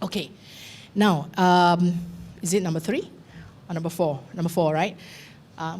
Okay. Now, is it number 3 or number 4? Number 4, right?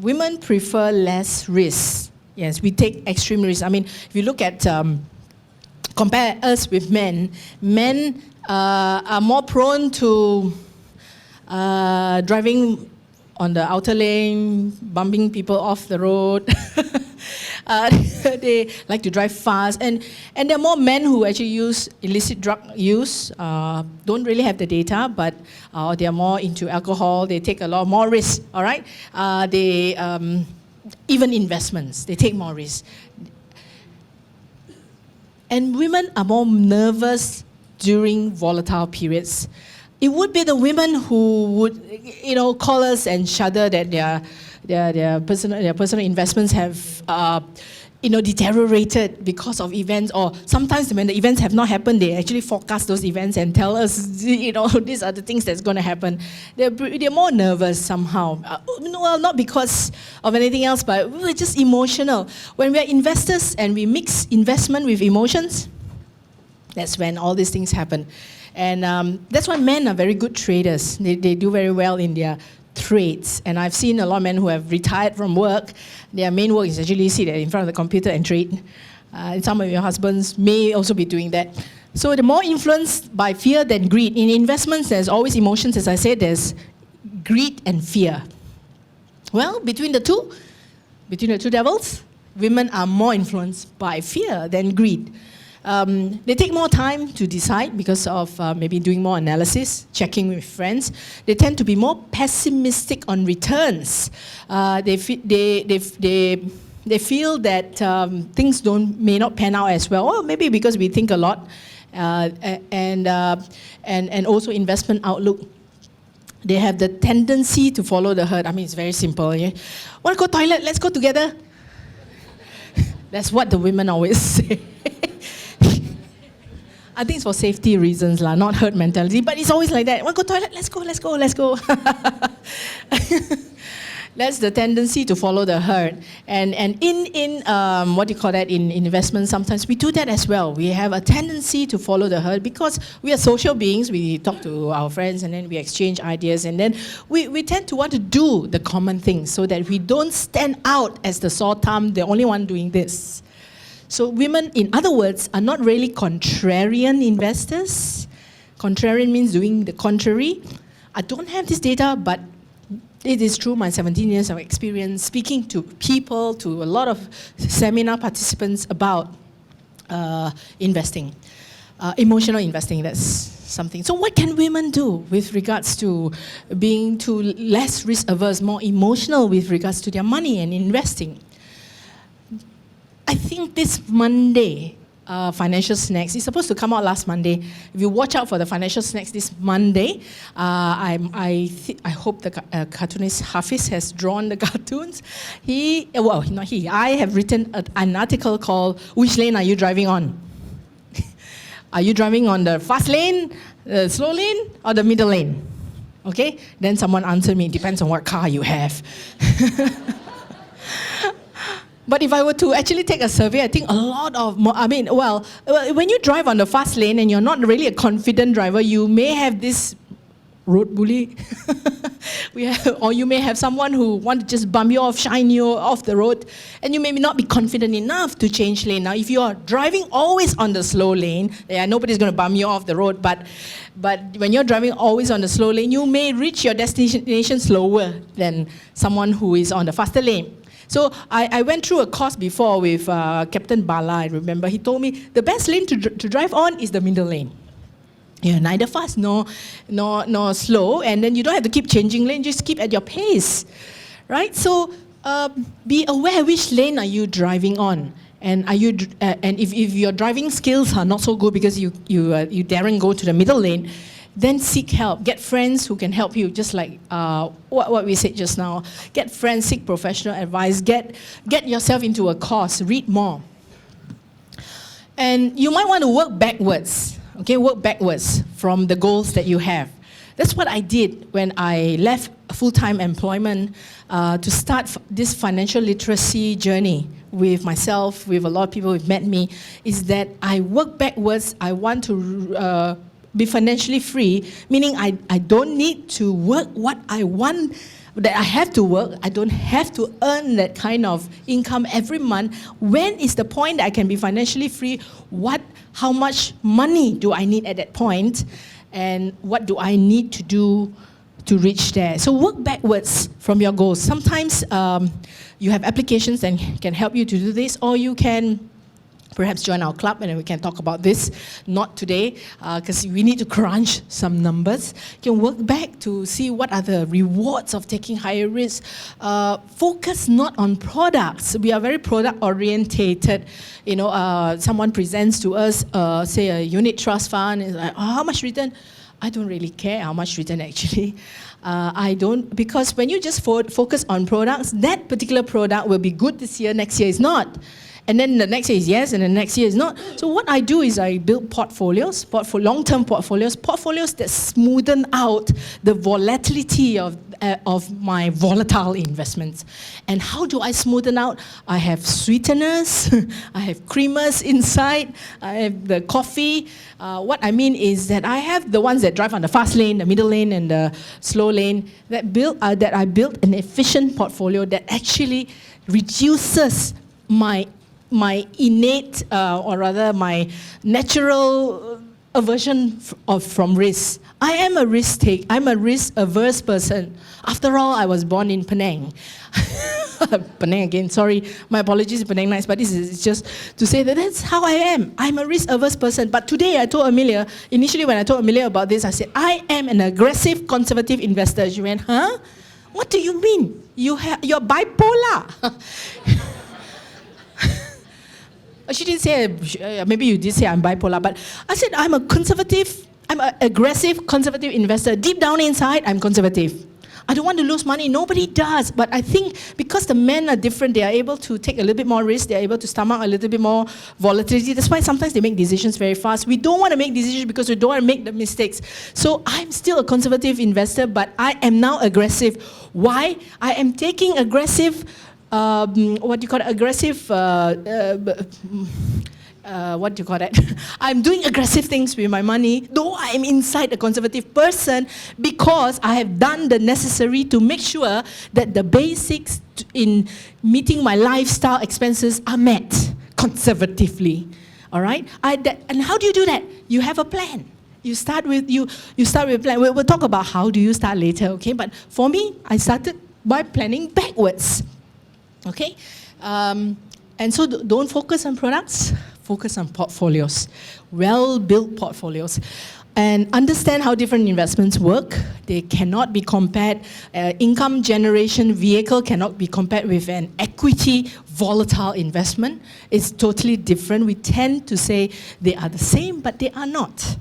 Women prefer less risk. Yes, we take extreme risks. I mean, if you look at, compare us with men, men are more prone to driving on the outer lane, bumping people off the road. They like to drive fast, and there are more men who actually use illicit drug use, don't really have the data, but they are more into alcohol, they take a lot more risk, all right? They, even investments, they take more risk. And women are more nervous during volatile periods. It would be the women who would, call us and shudder that their personal investments have, deteriorated because of events, or sometimes when the events have not happened, they actually forecast those events and tell us, these are the things that's going to happen. They're more nervous somehow. Well, not because of anything else, but we're just emotional. When we're investors and we mix investment with emotions, that's when all these things happen. And that's why men are very good traders. They do very well in their trades. And I've seen a lot of men who have retired from work. Their main work is actually sit in front of the computer and trade. And some of your husbands may also be doing that. So they're more influenced by fear than greed. In investments, there's always emotions. As I said, there's greed and fear. Well, between the two devils, women are more influenced by fear than greed. They take more time to decide because of maybe doing more analysis, checking with friends. They tend to be more pessimistic on returns. They feel that things may not pan out as well, or maybe because we think a lot, and also investment outlook. They have the tendency to follow the herd. I mean, it's very simple. Yeah? Want to go toilet? Let's go together. That's what the women always say. I think it's for safety reasons, not herd mentality, but it's always like that. Want to go toilet? Let's go. That's the tendency to follow the herd. And in what do you call that, in investment, sometimes we do that as well. We have a tendency to follow the herd because we are social beings. We talk to our friends and then we exchange ideas, and then we tend to want to do the common things so that we don't stand out as the sore thumb, the only one doing this. So women, in other words, are not really contrarian investors. Contrarian means doing the contrary. I don't have this data, but it is true, my 17 years of experience speaking to people, to a lot of seminar participants about investing. Emotional investing, that's something. So what can women do with regards to being less risk averse, more emotional with regards to their money and investing? I think this Monday, Financial Snacks, it's supposed to come out last Monday. If you watch out for the Financial Snacks this Monday, I hope the cartoonist Hafiz has drawn the cartoons. I have written an article called, "Which lane are you driving on?" Are you driving on the fast lane, the slow lane, or the middle lane? Okay? Then someone answered me, it depends on what car you have. But if I were to actually take a survey, I think a lot of when you drive on the fast lane and you're not really a confident driver, you may have this road bully. Or you may have someone who wants to just bump you off, shine you off the road, and you may not be confident enough to change lane. Now, if you are driving always on the slow lane, nobody's going to bump you off the road, but when you're driving always on the slow lane, you may reach your destination slower than someone who is on the faster lane. So I went through a course before with Captain Bala, I remember. He told me the best lane to drive on is the middle lane. Yeah, neither fast nor slow, and then you don't have to keep changing lane, just keep at your pace, right? So be aware which lane are you driving on, and if your driving skills are not so good because you daren't go to the middle lane, then seek help. Get friends who can help you, just like what we said just now. Get friends, seek professional advice, get yourself into a course, read more. And you might want to work backwards, from the goals that you have. That's what I did when I left full-time employment to start this financial literacy journey with myself, with a lot of people who've met me, is that I work backwards. I want to be financially free, meaning I don't need to work what I want, that I have to work, I don't have to earn that kind of income every month. When is the point that I can be financially free? How much money do I need at that point? And what do I need to do to reach there? So work backwards from your goals. Sometimes you have applications that can help you to do this, or you can perhaps join our club and then we can talk about this. Not today, because we need to crunch some numbers. You can work back to see what are the rewards of taking higher risks. Focus not on products. We are very product orientated. Someone presents to us, say a unit trust fund, is like, how much return? I don't really care how much return actually. I don't, because when you just focus on products, that particular product will be good this year, next year is not. And then the next year is yes, and the next year is not. So what I do is I build portfolios, long-term portfolios that smoothen out the volatility of my volatile investments. And how do I smoothen out? I have sweeteners, I have creamers inside, I have the coffee. What I mean is that I have the ones that drive on the fast lane, the middle lane, and the slow lane, that I built an efficient portfolio that actually reduces my innate, or rather my natural aversion from risk. I am a I'm a risk-averse person. After all, I was born in Penang. Penang again, sorry, my apologies, Penang nice, but this is just to say that that's how I am. I'm a risk-averse person. But today I told Amelia, initially when I told Amelia about this, I said, I am an aggressive conservative investor. She went, huh? What do you mean? You're bipolar. She didn't say, maybe you did say I'm bipolar, but I said I'm an aggressive conservative investor. Deep down inside, I'm conservative. I don't want to lose money. Nobody does. But I think because the men are different, they are able to take a little bit more risk. They are able to stomach a little bit more volatility. That's why sometimes they make decisions very fast. We don't want to make decisions because we don't want to make the mistakes. So I'm still a conservative investor, but I am now aggressive. Why? I am taking aggressive I'm doing aggressive things with my money, though I am inside a conservative person, because I have done the necessary to make sure that the basics in meeting my lifestyle expenses are met conservatively. All right? And how do you do that? You have a plan. You start with a plan. We'll talk about how do you start later, okay? But for me, I started by planning backwards. Okay, and so don't focus on products, focus on portfolios, well-built portfolios, and understand how different investments work. They cannot be compared. Income generation vehicle cannot be compared with an equity volatile investment. It's totally different. We tend to say they are the same, but they are not.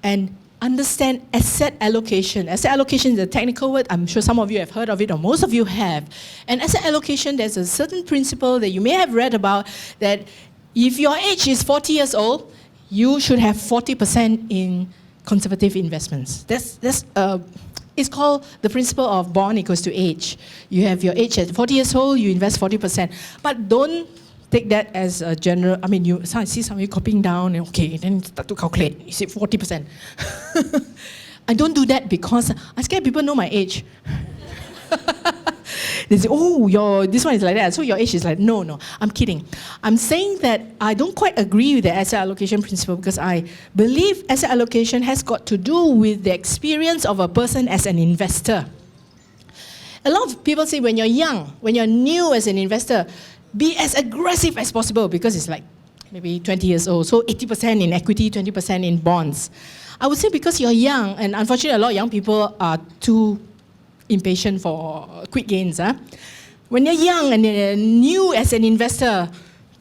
And understand asset allocation. Asset allocation is a technical word. I'm sure some of you have heard of it, or most of you have. And asset allocation, there's a certain principle that you may have read about, that if your age is 40 years old, you should have 40% in conservative investments. It's called the principle of born equals to age. You have your age at 40 years old, you invest 40%. But don't take that as a general, I see some of you copying down, and okay, then start to calculate. You say 40%. I don't do that because I scare people know my age. They say, oh, this one is like that, so your age is like, no, I'm kidding. I'm saying that I don't quite agree with the asset allocation principle, because I believe asset allocation has got to do with the experience of a person as an investor. A lot of people say when you're young, when you're new as an investor, be as aggressive as possible, because it's like maybe 20 years old. So 80% in equity, 20% in bonds. I would say because you're young, and unfortunately a lot of young people are too impatient for quick gains. When you're young and you're new as an investor,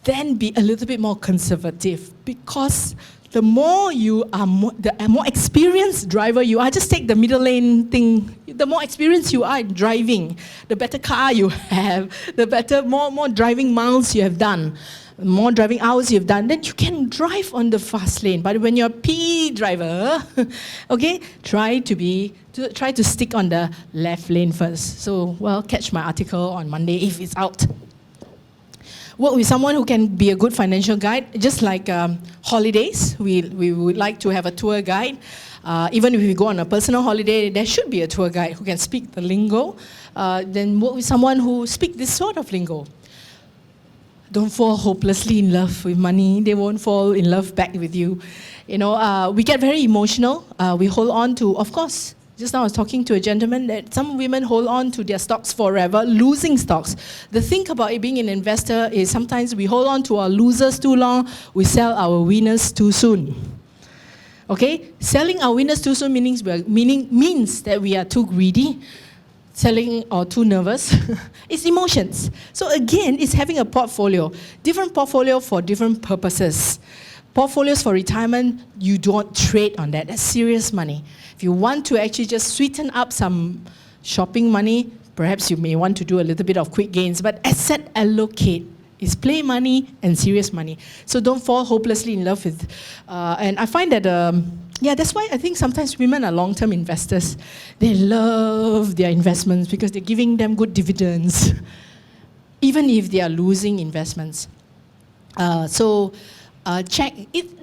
then be a little bit more conservative, because the more you are, the more experienced driver you are. Just take the middle lane thing. The more experienced you are in driving, the better car you have, the better, more driving miles you have done, more driving hours you have done, then you can drive on the fast lane. But when you're a P driver, okay, try to stick on the left lane first. So, catch my article on Monday if it's out. Work with someone who can be a good financial guide, just like holidays. We would like to have a tour guide. Even if we go on a personal holiday, there should be a tour guide who can speak the lingo. Then work with someone who speaks this sort of lingo. Don't fall hopelessly in love with money. They won't fall in love back with you. You know, we get very emotional. We hold on to, of course, just now I was talking to a gentleman that some women hold on to their stocks forever, losing stocks. The thing about it being an investor is sometimes we hold on to our losers too long, we sell our winners too soon. Okay? Selling our winners too soon means that we are too greedy, selling or too nervous. It's emotions. So again, it's having a portfolio. Different portfolio for different purposes. Portfolios for retirement, you don't trade on that. That's serious money. If you want to actually just sweeten up some shopping money, perhaps you may want to do a little bit of quick gains, but asset allocate is play money and serious money. So don't fall hopelessly in love with. And I find that, that's why I think sometimes women are long-term investors. They love their investments because they're giving them good dividends, even if they are losing investments. Check.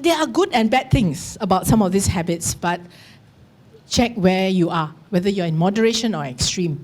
There are good and bad things about some of these habits, but check where you are, whether you're in moderation or extreme.